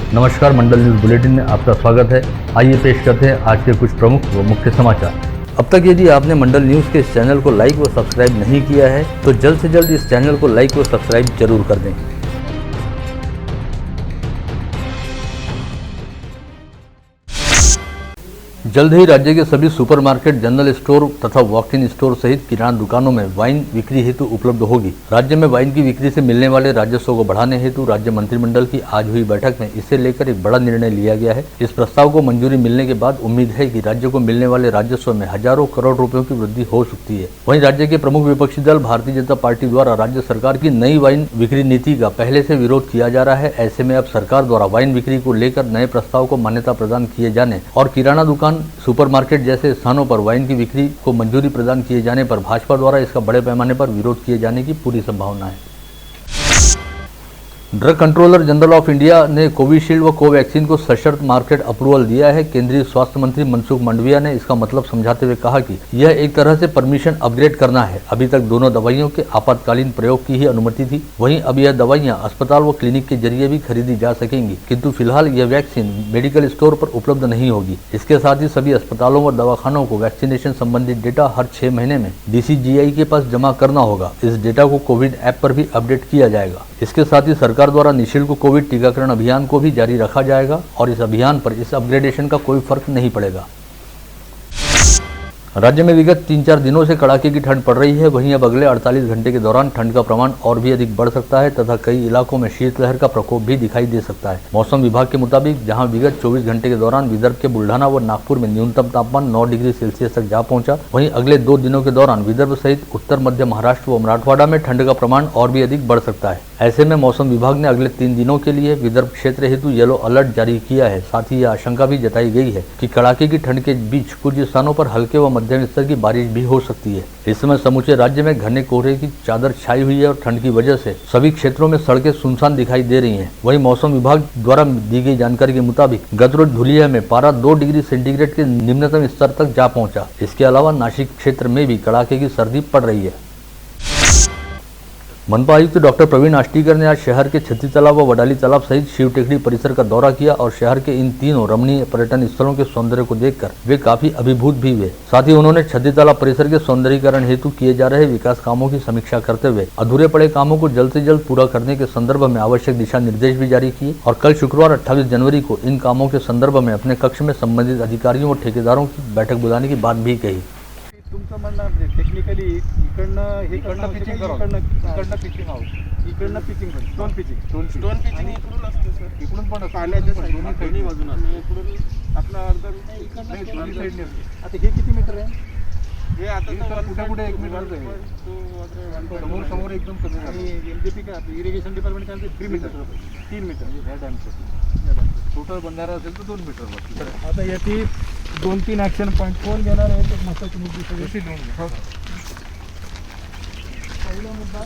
नमस्कार, मंडल news bulletin में आपका स्वागत है। आइए पेश करते हैं आज के कुछ प्रमुख व मुख्य समाचार। अब तक यदि आपने मंडल न्यूज के इस चैनल को लाइक व सब्सक्राइब नहीं किया है तो जल्द से जल्द इस चैनल को लाइक व सब्सक्राइब जरूर कर दें। जल्द ही राज्य के सभी सुपरमार्केट, जनरल स्टोर तथा वॉक इन स्टोर सहित किराना दुकानों में वाइन बिक्री हेतु उपलब्ध होगी। राज्य में वाइन की बिक्री से मिलने वाले राजस्व को बढ़ाने हेतु राज्य मंत्रिमंडल की आज हुई बैठक में इसे लेकर एक बड़ा निर्णय लिया गया है। इस प्रस्ताव को मंजूरी मिलने के बाद उम्मीद है कि राज्य को मिलने वाले राजस्व में हजारों करोड़ रुपयों की वृद्धि हो सकती है। वहीं राज्य के प्रमुख विपक्षी दल भारतीय जनता पार्टी द्वारा राज्य सरकार की नई वाइन बिक्री नीति का पहले से विरोध किया जा रहा है। ऐसे में अब सरकार द्वारा वाइन बिक्री को लेकर नए प्रस्ताव को मान्यता प्रदान किए जाने और किराना दुकान, सुपरमार्केट जैसे स्थानों पर वाइन की बिक्री को मंजूरी प्रदान किए जाने पर भाजपा द्वारा इसका बड़े पैमाने पर विरोध किए जाने की पूरी संभावना है। Drug controller general of India ने कोविशील्ड व कोवैक्सीन को सशर्त मार्केट अप्रूवल दिया है। केंद्रीय स्वास्थ्य मंत्री मनसुख मंडाविया ने इसका मतलब समझाते हुए कहा कि यह एक तरह से परमिशन अपग्रेड करना है। अभी तक दोनों दवाइयों के आपातकालीन प्रयोग की ही अनुमति थी। वहीं अब यह दवाइयां अस्पताल व क्लिनिक के जरिए भी खरीदी जा सकेंगी, किंतु फिलहाल यह वैक्सीन मेडिकल स्टोर पर उपलब्ध नहीं होगी। इसके साथ ही सभी अस्पतालों व दवाखानों को वैक्सीनेशन संबंधित डेटा हर 6 महीने में DCGI के पास जमा करना होगा। इस डेटा को कोविड ऐप पर भी अपडेट किया जाएगा। इसके साथ ही सरकार द्वारा निःशुल्क कोविड टीकाकरण अभियान को भी जारी रखा जाएगा और इस अभियान पर इस अपग्रेडेशन का कोई फर्क नहीं पड़ेगा। राज्य में विगत 3-4 दिनों से कड़ाके की ठंड पड़ रही है। वहीं अब अगले 48 घंटे के दौरान ठंड का प्रमाण और भी अधिक बढ़ सकता है तथा कई इलाकों में शीतलहर का प्रकोप भी दिखाई दे सकता है। मौसम विभाग के मुताबिक जहां विगत 24 घंटे के दौरान विदर्भ के बुल्ढाना व नागपुर में न्यूनतम तापमान 9 डिग्री सेल्सियस तक जा पहुंचा, वहीं अगले 2 दिनों के दौरान विदर्भ सहित उत्तर मध्य महाराष्ट्र व मराठवाड़ा में ठंड का प्रमाण और भी अधिक बढ़ सकता है। ऐसे में मौसम विभाग ने अगले 3 दिनों के लिए विदर्भ क्षेत्र हेतु येलो अलर्ट जारी किया है। साथ ही यह आशंका भी जताई गई है कि कड़ाके की ठंड के बीच कुछ स्थानों पर हल्के व मध्यम स्तर की बारिश भी हो सकती है। इस समय समूचे राज्य में घने कोहरे की चादर छाई हुई है और ठंड की वजह से सभी क्षेत्रों में सड़कें सुनसान दिखाई दे रही हैं। वहीं मौसम विभाग द्वारा दी गई जानकारी के मुताबिक गत रोज धुलिया में पारा 2 डिग्री सेंटीग्रेड के निम्नतम स्तर तक जा पहुंचा। इसके अलावा नासिक क्षेत्र में भी कड़ाके की सर्दी पड़ रही है। मनपा आयुक्त डॉक्टर प्रवीण आष्टीकर ने आज शहर के छत्ती तालाब व वडाली तालाब सहित शिव टेकड़ी परिसर का दौरा किया और शहर के इन तीनों रमणीय पर्यटन स्थलों के सौंदर्य को देखकर वे काफी अभिभूत भी हुए। साथ ही उन्होंने छत्ती तालाब परिसर के सौंदर्यीकरण हेतु किए जा रहे विकास कामों की समीक्षा करते हुए अधूरे पड़े कामों को जल्द से जल्द पूरा करने के संदर्भ में आवश्यक दिशा निर्देश भी जारी किए और कल शुक्रवार 28 जनवरी को इन कामों के संदर्भ में अपने कक्ष में संबंधित अधिकारियों व ठेकेदारों की बैठक बुलाने की बात भी कही। तुमचं म्हणणं टेक्निकली इकडनं पिचिंग स्टोन पिचिंग इकडून असते सर, इकडून पण पाण्याच्या दोन्ही बाजूला इकडून आपला अर्धा दोन्ही साईडने असते। आता हे किती मीटर आहे? हे आता कुठे 1 मीटर आहे, समोर एकदम कमी आणि MDP काय आपलं इरिगेशन डिपार्टमेंट काय 3 मीटर ह्या डॅमचं टोटल बंधारा असेल तर 2 मीटर बसते। आता याची 2-3 ॲक्शन पॉईंट कोण घेणार आहे तर महत्त्वाची मुद्दे सगळी दोन पहिला मुद्दा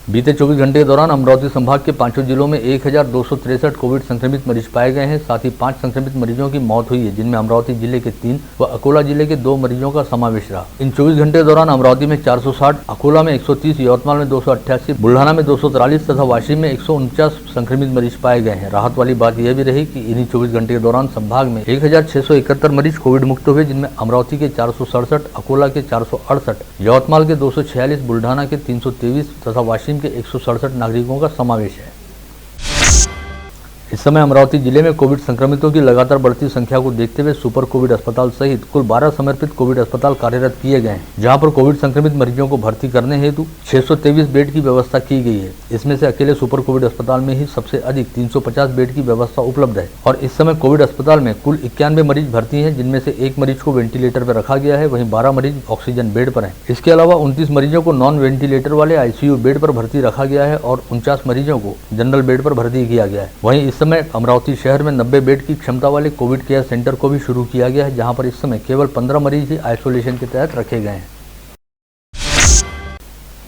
बीते 24 घंटे के दौरान अमरावती संभाग के 5 जिलों में 1263 कोविड संक्रमित मरीज पाए गए हैं। साथ ही 5 संक्रमित मरीजों की मौत हुई है, जिनमें अमरावती जिले के 3 व अकोला जिले के 2 मरीजों का समावेश रहा। इन 24 घंटे के दौरान अमरावती में 460, अकोला में 130, यवतमाल में 288, बुल्ढाना में 243 तथा वाशिम में 149 संक्रमित मरीज पाए गए हैं। राहत वाली बात यह भी रही कि इन्हीं 24 घंटे के दौरान संभाग में 1671 मरीज कोविड मुक्त हुए, जिनमें अमरावती के 467, अकोला के 468, यवतमाल के 246, बुल्ढाना के 323 तथा वाशिम के 167 नागरिकों का समावेश है। इस समय अमरावती जिले में कोविड संक्रमितों की लगातार बढ़ती संख्या को देखते हुए सुपर कोविड अस्पताल सहित कुल 12 समर्पित कोविड अस्पताल कार्यरत किए गए हैं, जहां पर कोविड संक्रमित मरीजों को भर्ती करने हेतु 623 बेड की व्यवस्था की गई है। इसमें से अकेले सुपर कोविड अस्पताल में ही सबसे अधिक 350 बेड की व्यवस्था उपलब्ध है और इस समय कोविड अस्पताल में कुल 91 मरीज भर्ती हैं, जिनमें से एक मरीज को वेंटिलेटर पर रखा गया है, वहीं 12 मरीज ऑक्सीजन बेड पर हैं। इसके अलावा 29 मरीजों को नॉन वेंटिलेटर वाले आईसीयू बेड पर भर्ती रखा गया है और 49 मरीजों को जनरल बेड पर भर्ती किया गया है। वहीं इस समय अमरावती शहर में 90 बेड की क्षमता वाले कोविड केयर सेंटर को भी शुरू किया गया है, जहां पर इस समय केवल 15 मरीज ही आइसोलेशन के तहत रखे गए हैं।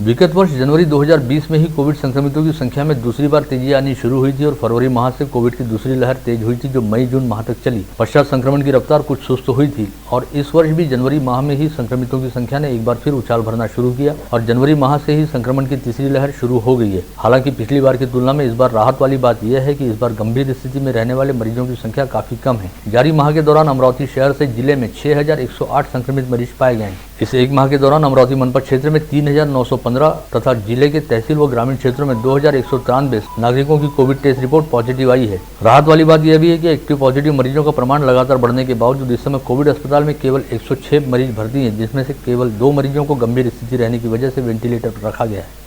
विगत वर्ष जनवरी 2020 में ही कोविड संक्रमितों की संख्या में दूसरी बार तेजी आनी शुरू हुई थी और फरवरी माह से कोविड की दूसरी लहर तेज हुई थी, जो मई जून माह तक चली। पश्चात संक्रमण की रफ्तार कुछ सुस्त हुई थी और इस वर्ष भी जनवरी माह में ही संक्रमितों की संख्या ने एक बार फिर उछाल भरना शुरू किया और जनवरी माह से ही संक्रमण की तीसरी लहर शुरू हो गई है। हालांकि पिछली बार की तुलना में इस बार राहत वाली बात यह है कि इस बार गंभीर स्थिति में रहने वाले मरीजों की संख्या काफी कम है। जारी माह के दौरान अमरावती शहर से जिले में 6108 संक्रमित मरीज पाए गए हैं। इस एक माह के दौरान अमरावती मनपा क्षेत्र में 3915 तथा जिले के तहसील व ग्रामीण क्षेत्रों में 2193 नागरिकों की कोविड टेस्ट रिपोर्ट पॉजिटिव आई है। राहत वाली बात यह भी है कि एक्टिव पॉजिटिव मरीजों का प्रमाण लगातार बढ़ने के बावजूद इस समय कोविड अस्पताल में केवल 106 मरीज भर्ती हैं, जिसमें से केवल 2 मरीजों को गंभीर स्थिति रहने की वजह से वेंटिलेटर पर रखा गया है।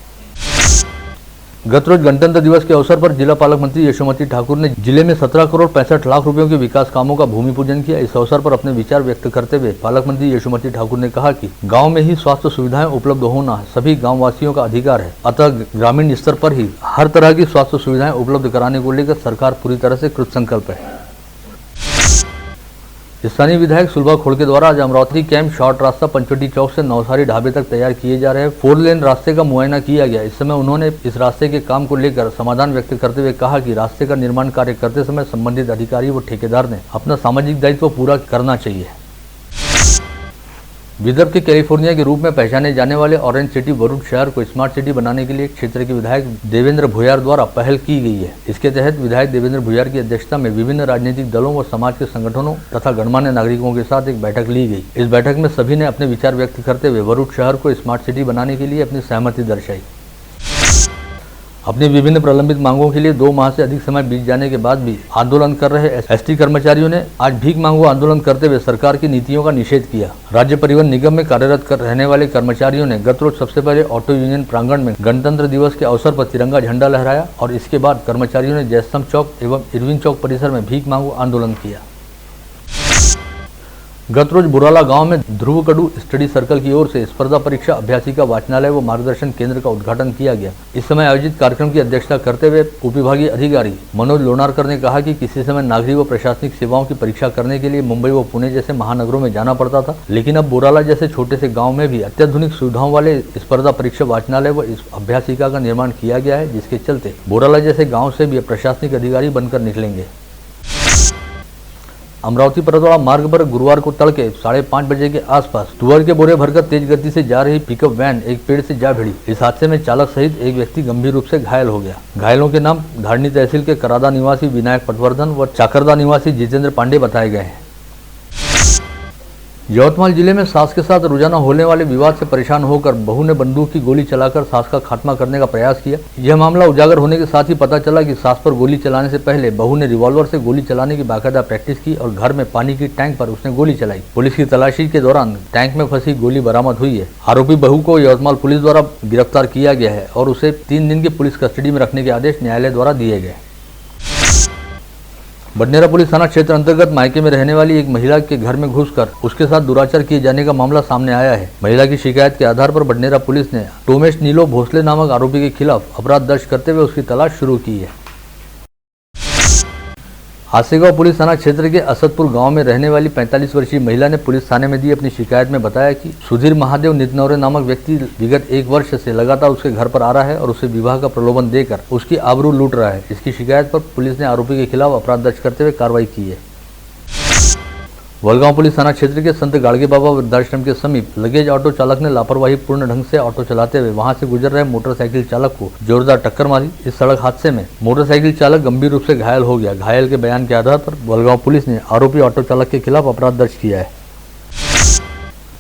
गत रोज गणतंत्र दिवस के अवसर पर जिला पालक मंत्री यशोमती ठाकुर ने जिले में 17 करोड़ 65 लाख रुपयों के विकास कामों का भूमि पूजन किया। इस अवसर पर अपने विचार व्यक्त करते हुए पालक मंत्री यशोमती ठाकुर ने कहा कि गांव में ही स्वास्थ्य सुविधाएं उपलब्ध होना सभी गांव वासियों का अधिकार है, अतः ग्रामीण स्तर पर ही हर तरह की स्वास्थ्य सुविधाएं उपलब्ध कराने को लेकर सरकार पूरी तरह से कृतसंकल्प है। स्थानीय विधायक सुलभा खोड़के द्वारा आज अमरावती कैंप शॉर्ट रास्ता पंचवटी चौक से नवसारी ढाबे तक तैयार किए जा रहे 4 लेन रास्ते का मुआयना किया गया। इस समय उन्होंने इस रास्ते के काम को लेकर समाधान व्यक्त करते हुए कहा कि रास्ते का निर्माण कार्य करते समय संबंधित अधिकारी व ठेकेदार ने अपना सामाजिक दायित्व पूरा करना चाहिए। विदर्भ के कैलिफोर्निया के रूप में पहचाने जाने वाले ऑरेंज सिटी वरुण शहर को स्मार्ट सिटी बनाने के लिए क्षेत्र के विधायक देवेंद्र भुयार द्वारा पहल की गई है। इसके तहत विधायक देवेंद्र भुयार की अध्यक्षता में विभिन्न राजनीतिक दलों व समाज के संगठनों तथा गणमान्य नागरिकों के साथ एक बैठक ली गई। इस बैठक में सभी ने अपने विचार व्यक्त करते हुए वरुण शहर को स्मार्ट सिटी बनाने के लिए अपनी सहमति दर्शाई। अपनी विभिन्न प्रलंबित मांगों के लिए 2 माह से अधिक समय बीत जाने के बाद भी आंदोलन कर रहे एसटी कर्मचारियों ने आज भीख मांगो आंदोलन करते हुए सरकार की नीतियों का निषेध किया। राज्य परिवहन निगम में कार्यरत रहने वाले कर्मचारियों ने गत रोज सबसे पहले ऑटो यूनियन प्रांगण में गणतंत्र दिवस के अवसर पर तिरंगा झंडा लहराया और इसके बाद कर्मचारियों ने जयस्तंभ चौक एवं इरविन चौक परिसर में भीख मांगो आंदोलन किया। गत रोज बुराला गांव में ध्रुव कडू स्टडी सर्कल की ओर से स्पर्धा परीक्षा अभ्यासिका वाचनालय व मार्गदर्शन केंद्र का उद्घाटन किया गया। इस समय आयोजित कार्यक्रम की अध्यक्षता करते हुए उपविभागीय अधिकारी मनोज लोनारकर ने कहा कि किसी समय नागरिक व प्रशासनिक सेवाओं की परीक्षा करने के लिए मुंबई व पुणे जैसे महानगरों में जाना पड़ता था, लेकिन अब बुराला जैसे छोटे से गाँव में भी अत्याधुनिक सुविधाओं वाले स्पर्धा परीक्षा वाचनालय व अभ्यासिका का निर्माण किया गया है, जिसके चलते बुराला जैसे गाँव से भी प्रशासनिक अधिकारी बनकर निकलेंगे। अमरावती परतवाड़ा मार्ग पर गुरुवार को तड़के 5:30 बजे के आसपास तुअर के बोरे भरकर तेज गति से जा रही पिकअप वैन एक पेड़ से जा भिड़ी। इस हादसे में चालक सहित एक व्यक्ति गंभीर रूप से घायल हो गया। घायलों के नाम धारनी तहसील के करादा निवासी विनायक पटवर्धन व चाकरदा निवासी जितेंद्र पांडे बताए गए हैं। यवतमाल जिले में सास के साथ रोजाना होने वाले विवाद से परेशान होकर बहू ने बंदूक की गोली चलाकर सास का खात्मा करने का प्रयास किया। यह मामला उजागर होने के साथ ही पता चला कि सास पर गोली चलाने से पहले बहू ने रिवॉल्वर से गोली चलाने की बाकायदा प्रैक्टिस की और घर में पानी की टैंक पर उसने गोली चलाई। पुलिस की तलाशी के दौरान टैंक में फंसी गोली बरामद हुई है। आरोपी बहू को यवतमाल पुलिस द्वारा गिरफ्तार किया गया है और उसे 3 दिन के पुलिस कस्टडी में रखने के आदेश न्यायालय द्वारा दिए गए। बडनेरा पुलिस थाना क्षेत्र अंतर्गत मायके में रहने वाली एक महिला के घर में घुसकर उसके साथ दुराचार किए जाने का मामला सामने आया है। महिला की शिकायत के आधार पर बडनेरा पुलिस ने टोमेश नीलो भोसले नामक आरोपी के खिलाफ अपराध दर्ज करते हुए उसकी तलाश शुरू की है। हासेगांव पुलिस थाना क्षेत्र के असदपुर गांव में रहने वाली 45 वर्षीय महिला ने पुलिस थाने में दी अपनी शिकायत में बताया कि सुधीर महादेव नितनौरे नामक व्यक्ति विगत 1 वर्ष से लगातार उसके घर पर आ रहा है और उसे विवाह का प्रलोभन देकर उसकी आबरू लूट रहा है। इसकी शिकायत पर पुलिस ने आरोपी के खिलाफ अपराध दर्ज करते हुए कार्रवाई की है। वलगांव पुलिस थाना क्षेत्र के संत गाड़गे बाबा वृद्धाश्रम के समीप लगेज ऑटो चालक ने लापरवाही पूर्ण ढंग से ऑटो चलाते हुए वहां से गुजर रहे मोटरसाइकिल चालक को जोरदार टक्कर मारी। इस सड़क हादसे में मोटरसाइकिल चालक गंभीर रूप से घायल हो गया। घायल के बयान के आधार पर वलगांव पुलिस ने आरोपी ऑटो चालक के खिलाफ अपराध दर्ज किया है।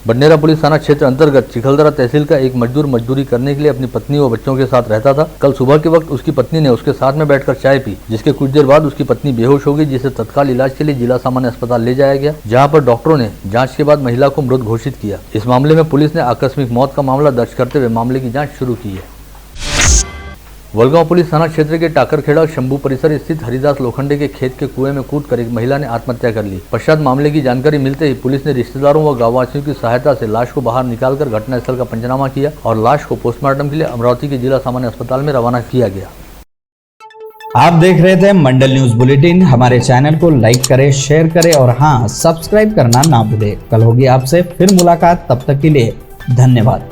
बडनेरा पुलिस थाना क्षेत्र अंतर्गत चिखलदरा तहसील का एक मजदूर मजदूरी करने के लिए अपनी पत्नी व बच्चों के साथ रहता था। कल सुबह के वक्त उसकी पत्नी ने उसके साथ में बैठकर चाय पी, जिसके कुछ देर बाद उसकी पत्नी बेहोश हो गई, जिसे तत्काल इलाज के लिए जिला सामान्य अस्पताल ले जाया गया, जहां पर डॉक्टरों ने जांच के बाद महिला को मृत घोषित किया। इस मामले में पुलिस ने आकस्मिक मौत का मामला दर्ज करते हुए मामले की जाँच शुरू की है। वलगांव पुलिस थाना क्षेत्र के टाकरखेड़ा शंभू परिसर स्थित हरिदास लोखंडे के खेत के कुएं में कूदकर एक महिला ने आत्महत्या कर ली। पश्चात मामले की जानकारी मिलते ही पुलिस ने रिश्तेदारों व गांववासियों की सहायता से लाश को बाहर निकालकर घटनास्थल का पंचनामा किया और लाश को पोस्टमार्टम के लिए अमरावती के जिला सामान्य अस्पताल में रवाना किया गया। आप देख रहे थे मंडल न्यूज बुलेटिन। हमारे चैनल को लाइक करें, शेयर करें और हाँ, सब्सक्राइब करना ना भूलें। कल होगी आपसे फिर मुलाकात, तब तक के लिए धन्यवाद।